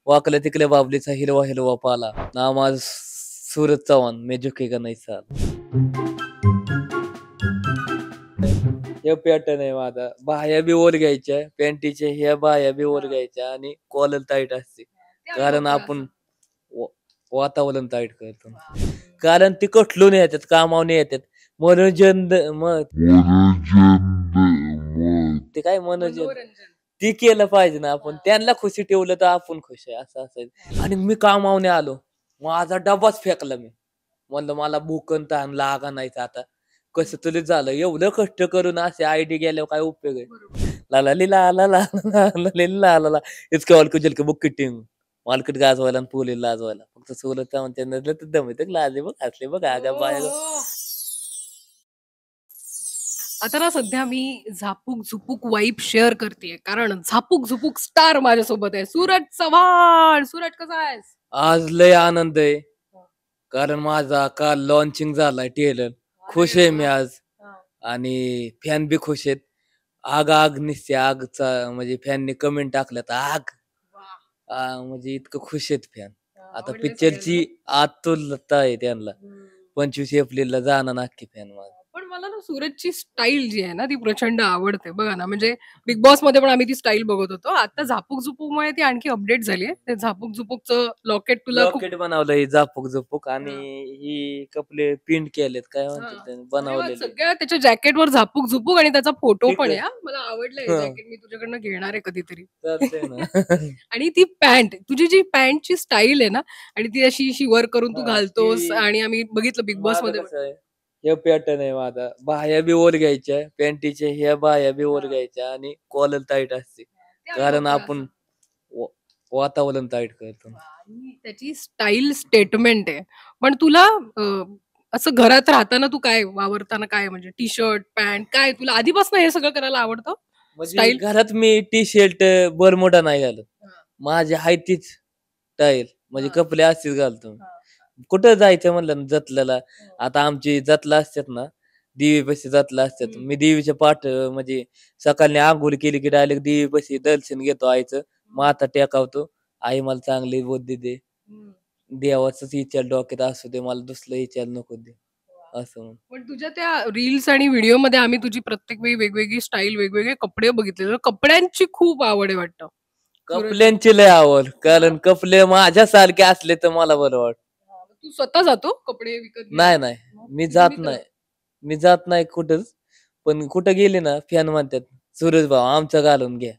वाकल्या तिकल्या बाबलीचा हिरवा हिरवा पाला. नाव माझं सूरज चव्हाण. मैं झुकेगा नहीं साला. हे पॅटर्न आहे माझा. बाह्या बी वर घ्यायच्या, पॅन्टीच्या ह्या बाह्या बी वर घ्यायच्या आणि कॉलर टाईट असते. कारण आपण वा वातावरण टाईट करतो. कारण ती कुठलून येतात, कामावून येतात. मनोरंजन ते काय ती केलं पाहिजे ना आपण. त्यांना खुशी ठेवलं तर आपण खुश आहे असं असायचं. आणि मी कामावून आलो. माझा डबाच फेकला मी. म्हणलं मला भूक अन तहान लागा नाहीच आता. कसं तरी झालं. एवढं कष्ट करून असे आयडी गेल्यावर काय उपयोग आहे? ला ला ली ला ला ला ला ला ली ला ला ला. इसके वाल कुजल के बुक टीम. मालकीट गाजवायला आणि पोलीस लाजवायला. फक्त सोलत म्हणते नजर तर दम येते. लाजले बघ, हसले बघ, आगा बाया. आता ना सध्या मी झापूक झुपूक वाईब शेअर करतेय कारण झापूक झुपूक स्टार माझ्यासोबत आहे सूरज चव्हाण. सूरज कसा आहेस? आज लय आनंद आहे. कारण माझा काल लॉन्चिंग झालाय ट्रेलर. खुश आहे मी आज. आणि फॅन बी खुश आहेत. आग आग निसते आगचा म्हणजे फॅननी कमेंट टाकल्यात आग. म्हणजे इतकं खुश आहेत फॅन. आता पिक्चरची आतुरता आहे त्यांना. 25 एप्रिलला जाणार नक्की फॅन माझा. पण मला ना सूरजची स्टाईल जी आहे ना ती प्रचंड आवडते. बघा ना म्हणजे बिग बॉस मध्ये पण आम्ही ती स्टाईल बघत होतो. आता झापूक झुपूकमुळे ती आणखी अपडेट झाली आहे. ते झापूक झुपूकचं लॉकेट तुला खूप लॉकेट बनवलं ही झापूक झुपूक आणि ही कपले प्रिंट केलेत काय म्हणतात हां. त्याने अरे वाह! बनवलेले. सगळ्या त्याच्या जॅकेटवर झापूक झुपूक आणि त्याचा फोटो ठीक पण आहे. आहे हां. मला आवडलंय हे हं. जॅकेट. मी तुझ्याकडनं घेणार आहे कधीतरी. चालतंय ना. आणि ती पॅन्ट, तुझी जी पॅन्टची स्टाईल आहे ना आणि ती अशी शिवर करून तू हां, घालतोस ती आणि आम्ही बघितलं बिग माझं बॉसमध्ये पण. कसं आहे, हे पॅटर्न आहे माझा. बाह्या बी वर घ्यायच्या, पॅन्टीच्या ह्या बाह्या बी वर हां. घ्यायच्या आणि कॉलर टाईट असते. ते आलं कारण होतं आपण असं. वा वातावरण टाईट करतो. आणि त्याची स्टाईल स्टेटमेंट आहे. पण तुला असं घरात राहताना तू काय वावरताना काय म्हणजे टी-शर्ट, पॅन्ट काय तुला आधीपासून हे सगळं करायला आवडतं? म्हणजे स्टाईल? घरात मी टी-शर्ट, बरमुडा नाही घालत. हां, माझी आहे तीच स्टाईल. म्हणजे हां, कपडे असेच घालतो. हां. कुठं जायचं म्हणलं ना जत्रेला. हो. आता आमची जत्रा असतात ना, देवीपाशी जत्रा असतात. हं, मी देवीच्या म्हणजे सकाळी अंघोळ केली की डायरेक्ट देवीपाशी दर्शन घेतो आईचं. हं, माथा टेकावतो. आई मला चांगली बुद्धी दे. हं. देवाचंच विचार डोक्यात असू दे. मला दुसरं विचार नको दे. वाह! असं म्हणून. पण तुझ्या त्या रील्स आणि व्हिडिओमध्ये आम्ही तुझी प्रत्येक वेळी वेगवेगळी स्टाईल, वेगवेगळे कपडे बघितले. तर कपड्यांची खूप आवड आहे वाटतं. सूरजला. कपल्यांची लय आवड. हां, कारण कपले माझ्यासारखे असले तर मला बरं वाटतं. हां. मग तू स्वतः जातो कपडे विकत नाही, घ्यायला? नाही. मग मी तुझे जात मित्र? नाही. मी जात नाही कुठंच. पण कुठं गेले ना फॅन म्हणतात, "सूरज भाऊ आमचं घालून घ्या.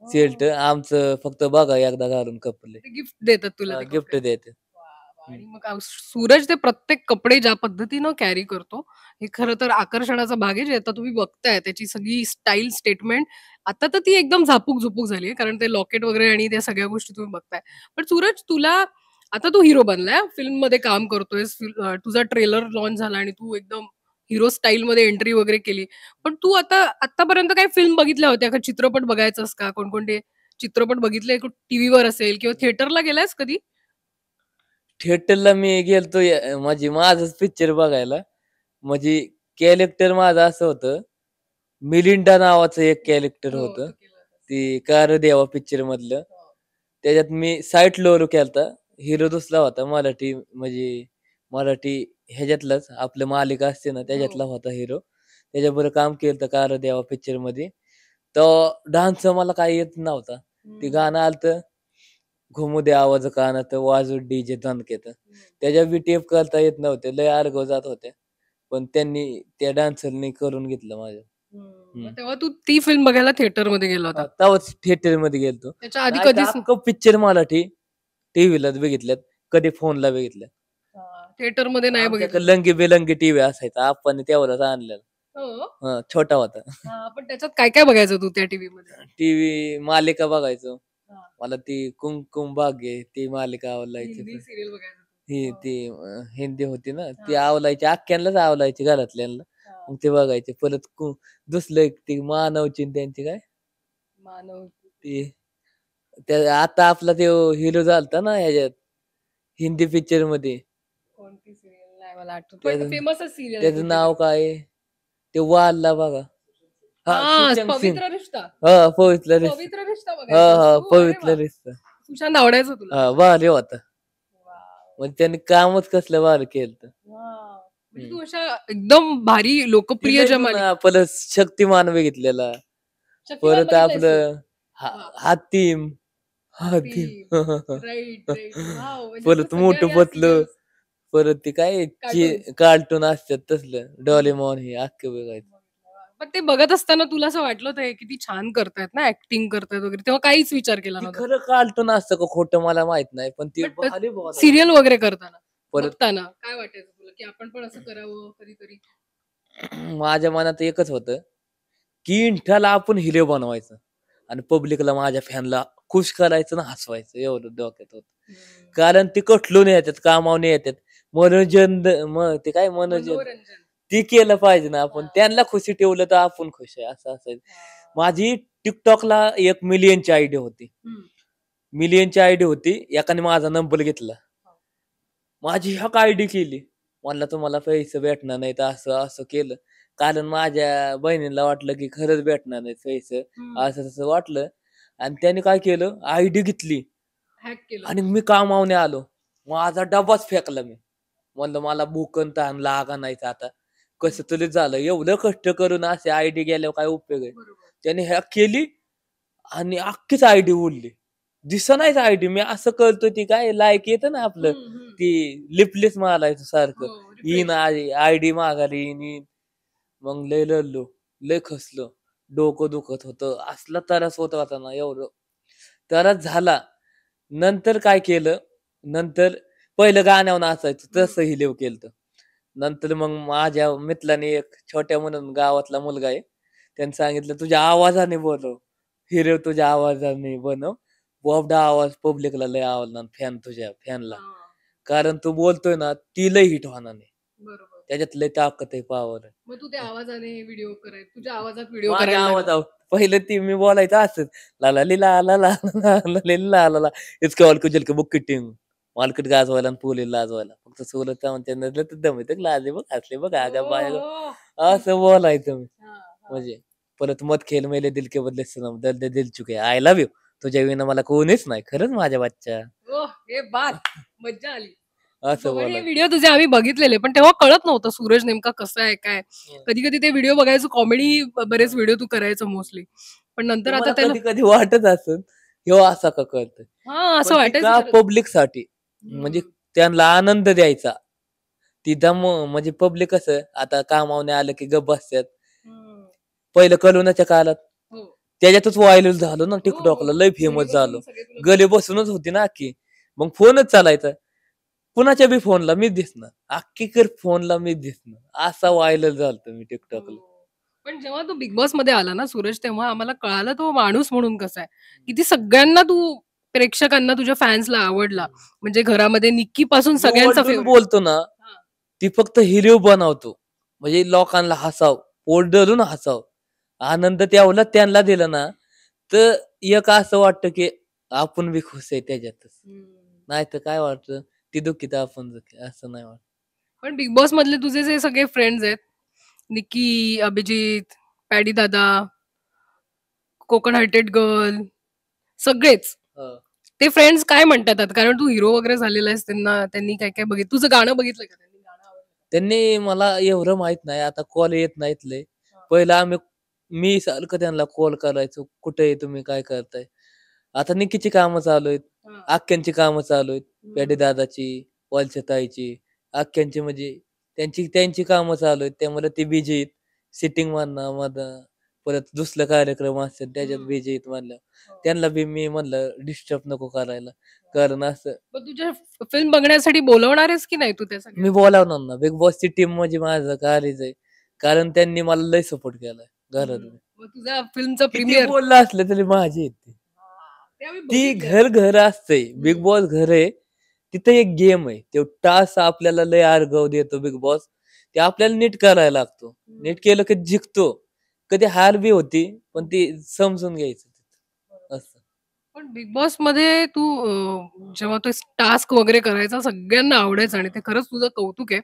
शर्ट हो. आमचं फक्त बघा एकदा घालून कपडे." ते गिफ्ट देतात तुला ते गिफ्ट कपडे. देते. वाह! वाह! हं. आणि मग सूरज ते प्रत्येक कपडे ज्या पद्धतीनं कॅरी करतो, हे खरं तर आकर्षणाचा भाग आहे. जे आता तुम्ही बघताय त्याची सगळी स्टाईल स्टेटमेंट आता तर ती एकदम झापूक-झुपूक झाली आहे. कारण ते लॉकेट वगैरे आणि त्या सगळ्या गोष्टी तुम्ही बघताय. पण सूरज तुला आता तू हिरो बनलाय फिल्ममध्ये काम करतोयस. तुझा ट्रेलर लॉन्च झाला आणि तू एकदम हिरो स्टाईलमध्ये एंट्री वगैरे केली. पण तू आता आत्तापर्यंत काही फिल्म बघितल्या होत्या का? चित्रपट बघायचास का? कोणकोणते चित्रपट बघितले? टीव्हीवर असेल किंवा थिएटरला गेलायस कधी? थिएटरला मी गेलतो म्हणजे माझंच पिक्चर बघायला. म्हणजे कॅरेक्टर माझं असं होतं, मिलिंडा नावाचं एक कॅरेक्टर हो, होतं. तू केलं होतंस. ती कार देवा पिक्चरमधलं. हो. त्याच्यात मी साइड लोर केलता. हिरो दुसरा होता मराठी म्हणजे मराठी ह्याच्यातलाच आपलं मालिका असते ना हो. त्याच्यातला होता हिरो. त्याच्याबरोबर काम केलं कार देवा पिक्चरमध्ये. तो डान्स मला काही येत नव्हता. ते हं, गाणं आलतं, घुमू दे आवाज कानात वाजू डीजे दणकेत. हं, त्याच्या बी टेप करता येत नव्हते. लय अडगव जात होते. पण त्यांनी त्या डान्सरनी करून घेतलं माझं. हं. मग हं. तेव्हा तू ती फिल्म बघायला थिएटरमध्ये गेला होता. तेव्हाच थिएटरमध्ये गेलतो. त्याच्या आधी नाहीतर कधीच अख्खं पिक्चर मराठी टीव्हीलाच बघितल्यात. कधी फोनला बघितल्यात. थिएटरमध्ये नाही आमच्याकडे बघितलं. लंगी-बेलंगी टीव्ही असायचा. आप्पांनी तेवढाच आणलेला. हो? छोटा होता. पण त्याच्यात काय-काय बघायचं तू त्या टीव्हीमध्ये? टीव्ही मालिका बघायचो. हां. मला ती कुमकुम भाग्य ती मालिका आवडायची. हिंदी सीरियल बघायचं तू. ही हो. ती हिंदी होती ना, ती हां, आवडायची. अख्ख्यांनाच आवडायची घरातल्यांना. हां. मग ते बघायचे. परत दुसरं एक ती मानवची आणि त्यांची काय मानव ती त्या आता आपला तो हिरो झालता ना ह्याच्यात हिंदी पिक्चरमध्ये. कोणती सीरियल नाही मला आठवत. पण त्याचं फेमसच सीरियल आहे त्याचं कुठलीतरी. नाव काय आहे? ते वारला बघा. हां, सुशांत सिंग. पवित्र रिश्ता. पवित्र रिश्ता. पवित्र रिश्ता बघायचास तू? अरे पवित्र वाह! रिश्ता. सुशांत आवडायचा तुला? हा भारी होता. वाव. म्हणजे त्यांनी कामच कसलं भारी केलं. वाव. म्हणजे तू अशा एकदम भारी लोकप्रिय ज्या मालिका परत शक्तिमान बघितलेला. शक्तिमान परत बघितलंयस तू? आपलं वाह! Hatim. Hatim. Hatim. Right, right. Wow! म्हणजे तुला परत सगळ्या मोठं या पतलं. सीरियल्स, परत ते काय कार्टून्स. कार्टून असतात तसलं. हं. डोरेमॉन हे अख्खं बघायचं. पण ते बघत असताना तुला असं वाटलं होतं, हे किती छान करतायत ना, ॲक्टिंग करतायत वगैरे, तेव्हा काहीच विचार केला ती नव्हता. खरं कार्टून असतं का खोटं मला माहित नाही. पण ते बट भारी बोलायचं. सीरियल वगैरे करताना, परत बघताना काय वाटायचं तुला, की आपण पण असं करावं कधीतरी? माझ्या मनात एकच होतं, की इंठाला आपण हिरो बनवायचं आणि पब्लिकला माझ्या फॅनला खुश करायचं आणि हसवायचं एवढं डोक्यात होतं. हं. कारण ते कठलून येतात, कामावून येतात. मनोरंजन ते काय मनोरंजन मनोरंजन. ते केलं पाहिजे ना आपण. हां, त्यांना खुशी ठेवलं तर आपण खुश आहे असं असायचं. हां. माझी TikTokला 1 मिलियनची आयडी होती. हं. मिलियनची आयडी होती. एकाने माझा नंबर घेतला. हो. माझी हॅक आयडी केली. म्हणला तुम्हाला पैसे भेटणार नाहीत असं केलं. कारण माझ्या बहिणीला वाटलं, की खरंच भेटणार नाहीत पैसे. हं. असं-तसं वाटलं आणि त्याने काय केलं आयडी घेतली हॅक केलं. आणि मी कामावने आलो. माझा डब्बाच फेकला मी. म्हणलं मला भूक अन तहान लागा नाहीत आता. कसं तरी झालं. एवढं कष्ट करून असे आयडी गेल्यावर काय उपयोग आहे. बरोबर. त्याने हॅक केली आणि अख्खीच आयडी उडली. दिसेनाच आयडी. मी असं करतोय ती काय लाईक येतं ना आपलं, हं, हं. ती लिपलेस मारायचं सारखं. हो, येईन रिफ्रेश. आयडी माघारी येईन. मग लय रडलो, लय खचलो. डोकं दुखत होतं. असला त्रास होत होता ना एवढं. त्रास झाला. नंतर काय केलं, नंतर पहिलं गाण्यावर नाचायचो हं. तसं हिलीव केलतं. नंतर मग माझ्या मित्राने एक छोट्या म्हणून गावातला मुलगा आहे. त्याने सांगितलं, "तुझ्या आवाजाने बनव. हिरो तुझ्या आवाजाने बनव. बोबडा आवाज पब्लिकला लय आवडणार तुझ्या फॅनला. हां. कारण तू बोलतोय ना, ती लय हिट होणार आहे. बरोबर. त्याच्यात लय ताकद आहे, पॉवर आहे." मग तू त्या आवाजाने व्हिडिओ तुझ्या आवाजात व्हिडिओ माझ्या करायला लागला. आवाजावर पहिलं ती मी बोलायचं असंच. ला ला ली ला ला ला ला ला ली ला ला ला. इसके वाल कुचल के बुक्की टिंग. मालकीट गाजवायला आणि पोलीला लाजवायला. फक्त सोलं चव्हाणच्या नजरेत तर दम येतं. लाजले बघ, हसले बघ, आगा बाया गं. ओह! असं बोलायचं मी. हां, हां. म्हणजे परत मत खेल मेले दिल के बदले सनम दर्द दिल चुके. I love you. तुझ्या विना मला कोणीच नाही. खरंच माझ्या बच्चा. ओह! ये बात! मज्जा आली. असं पण हे बोलायचं. व्हिडिओ तुझे आम्ही बघितलेले, पण तेव्हा कळत नव्हतं सूरज नेमका कसा आहे, काय? कधी-कधी ते व्हिडिओ बघायचो, कॉमेडी बरेच व्हिडिओ तू करायचा मोस्टली. पण नंतर आता तुम्हाला त्याला कधी-कधी वाटत असेल, ह्यो असा का करतोय? हां, असं पण ती वाटायचं का खरंच. पब्लिकसाठी. म्हणजे हं. त्यांना आनंद द्यायचा. ती दम म्हणजे पब्लिक कसं आता कामावरून आलं की गप्प बसतात. हं. पहिलं करोनाच्या काळात हो. त्याच्यातच व्हायरल झालो ना हो, TikTokला हो. लय घरी फेमस बसून झालो. सगळे तुला घरी बघत होते. बसूनच होती ना अख्खी. मग फोनच चालायचा. कुणाच्या बी फोनला मीच दिसणार. अख्खीकर फोनला मीच दिसणार. असा व्हायरल झालतो मी TikTokला. हो. पण जेव्हा तू बिग बॉसमध्ये आला ना सूरज, तेव्हा आम्हाला कळालं तो माणूस म्हणून कसा आहे. किती सगळ्यांना तू प्रेक्षकांना, तुझ्या फॅन्सला आवडला. म्हणजे घरामध्ये निक्कीपासून मी सगळ्यांचा ओरडून फेव्हरेट. बोलतो ना, हां. ती फक्त हिरो बनवतो. म्हणजे लोकांना हसावं, पोट धरून हसावं. आनंद तेवढा त्यांना दिला ना, तर एक असं वाटतं की आपण बी खुश आहे त्याच्यातच. हं. नाहीतर काय वाटतं, ती दुःखी तर आपण दुःखी असं नाही वाटत. पण बिग बॉस मधले तुझे जे सगळे फ्रेंड्स आहेत, निक्की, अभिजित, पॅडी दादा, कोकण हार्टेड गर्ल सगळेच. हं. ते फ्रेंड्स काय म्हणतात आता? कारण तू हिरो वगैरे झालेला आहेस, त्यांनी काय-काय तुझं गाणं बघितलं का त्यांनी? गाणं आवडलं का? त्यांनी मला एवढं माहित नाही, आता कॉल येत नाहीत लय. हां, पहिलं मी सारखं त्यांना कॉल करायचो, "कुठे आहे तुम्ही? काय करताय?" आता निकीची कामं चालू आहेत. हां. आख्यांची कामं चालू आहेत. पेढे हं. दादाची, वलसताईची, आख्यांची म्हणजे त्यांची त्यांची कामं चालू आहेत. त्यामुळे ते बिझी आहेत. सिटिंग म्हणा परत दुसरे कार्यक्रम असतात त्याच्यात हं. बिझी आहेत म्हणलं. हो. त्यांना बी मी म्हणलं डिस्टर्ब नको करायला. कारण असं मग तुझ्या फिल्म बघण्यासाठी बोलवणार आहेस की नाही तू त्या मी सगळ्यांना? बोलावणार ना. बिग बॉसची टीम म्हणजे माझं कार्यच आहे. कारण त्यांनी मला लय सपोर्ट केलाय हं. घरातून. मग तुझ्या फिल्मचं किती प्रीमियर बोललं असलं तरी माझी आहेत ती. ते आम्ही ती बघितलंय. घर असतंय. बिग हं. बॉस घर आहे. तिथं एक गेम आहे. तो टास्क आपल्याला लय अर्घव देतो बिग बॉस. ते आपल्याला नीट करायला लागतो. हं. नीट केलं की जिंकतो. कधी हार बी होती, पण ती समजून घ्यायचं बरोबर. असं. पण बिग बॉसमध्ये तू जेव्हा तो टास्क वगैरे करायचा सगळ्यांना आवडायचा आणि ते खरंच तुझं कौतुक आहे.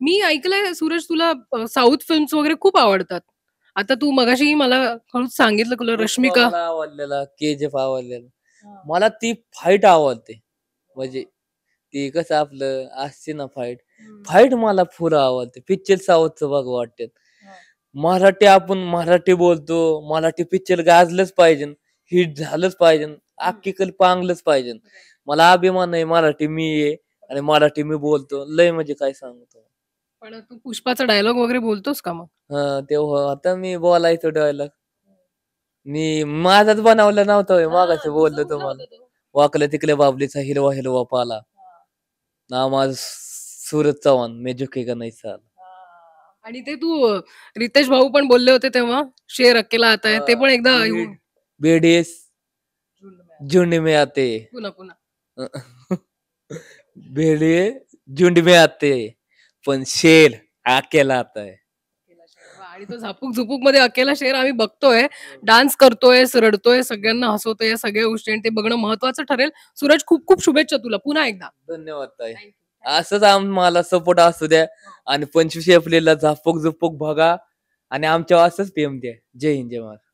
मी ऐकलंय सूरज तुला साउथ फिल्म्स वगैरे खूप आवडतात. आता तू मगाशी मला हळूच सांगितलं तुला पुष्पा रश्मिका मला आवडलेला, KGF आवडलेला. मला ती फाईट आवडते. म्हणजे ती कसं आपलं असते ना फाईट, फाईट मला पुरं आवडते. पिक्चर साऊथचं बघ वाटतात. मराठी आपण मराठी बोलतो. मराठी पिक्चर गाजलंच पाहिजे. हिट झालंच पाहिजे. अख्खीकडे पांगलंच पाहिजे. मला अभिमान आहे मराठी मी आहे आणि मराठी मी बोलतो. लय म्हणजे काय सांगू तुम्हाला. पण तू पुष्पाचा डायलॉग वगैरे बोलतोस का मग? तेव्हा आता मी बोलायचो डायलॉग. मी माझाच बनवला नव्हता होय. मागाशी बोललो तुम्हाला. वाकलं तिकडे बाबलीचा हिरवा हिरवा पाला. नाव माझं सूरज चव्हाण. मैं झुकेगा नहीं साला. आणि ते तू रितेश भाऊ पण बोलले होते तेव्हा, शेर अकेला आता है. ते पण एकदा भेड भेड़िए झुंड में आते. पुन्हा पुन्हा. भेड़िए झुंड में आते पण शेर अकेला आता है. आणि तो झापूक झुपूक मध्ये अकेला शेर आम्ही बघतोय, डान्स करतोय, रडतोय, सगळ्यांना हसवतोय, या सगळ्या गोष्टी आणि ते बघणं महत्वाचं ठरेल. सूरज खूप खूप शुभेच्छा तुला पुन्हा एकदा. धन्यवाद ताई. असंच आम्हाला सपोर्ट असू द्या आणि 25 एप्रिलला झापूक झुपूक बघा आणि आमच्यावर असंच प्रेम द्या. जय हिंद जय महाराष्ट्र.